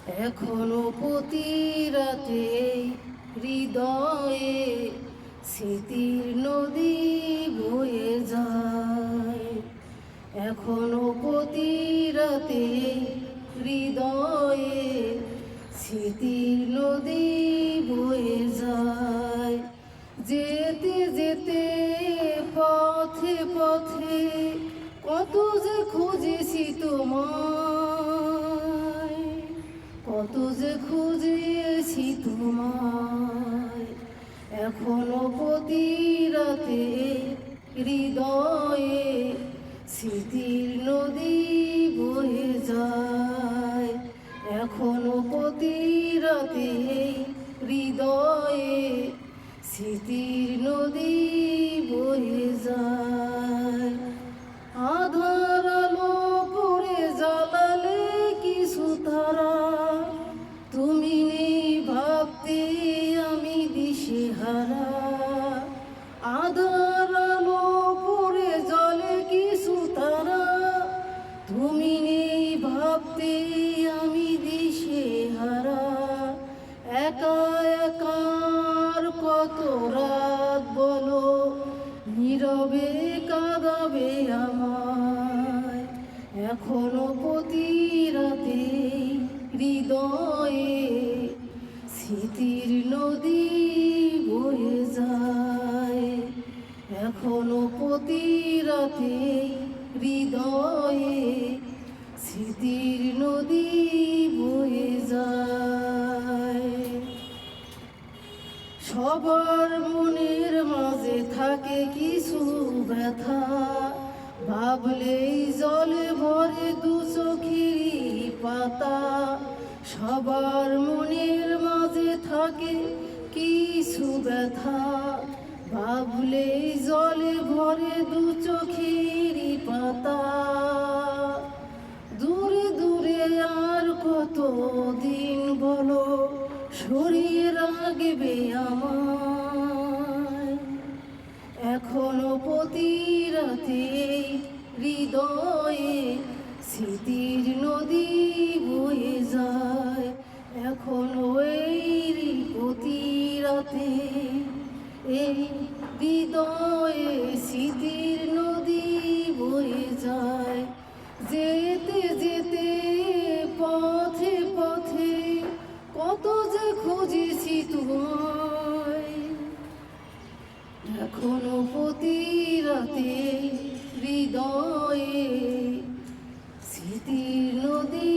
এখনো প্রতি রাতে হৃদয়ে স্মৃতির নদী বয়ে যায়। এখনো প্রতি রাতে হৃদয়ে স্মৃতির নদী বয়ে যায়। যেতে যেতে পথে পথে কত যে খুঁজেছি তোমায়, কত যে খুঁজেছি তোমায়। এখনো প্রতি রাতে হৃদয়ে স্মৃতির নদী বয়ে যায়। এখনো প্রতি রাতে হৃদয়ে স্মৃতির নদী বয়ে যায়। আধার আলো করে জ্বালালে কিছু তারা, তুমি নেই ভাবতে আমি দিশেহারা। আধার আলো করে জ্বলে কিছু তারা, তুমি নেই ভাবতে আমি দিশেহারা। একা একার কত রাত বলো, নীরবে কাঁদাবে আমায়। এখনো প্রতি রাতে হৃদয়ে স্মৃতির নদী বয়ে যায়। এখনো প্রতি রাতে হৃদয়ে স্মৃতির নদী বয়ে যায়। সবার মনের মাঝে থাকে কিছু ব্যথা, ভাবলেই জলে ভরে দু চোখেরই পাতা। সবার মনের মাঝে থাকে কিছু ব্যথা, ভাবলেই জলে ভরে দু চোখেরই পাতা। দূরে দূরে আর কত দিন বলো সরিয়ে রাখবে আমায়। এখনো প্রতি রাতে হৃদয়ে স্মৃতির নদী বয়ে যায়। এখনো এই প্রতি রাতে এই হৃদয়ে স্মৃতির নদী বয়ে যায়। যেতে যেতে পথে পথে কত যে খুঁজেছি তোমায়। এখনো প্রতি রাতে হৃদয়ে স্মৃতির নদী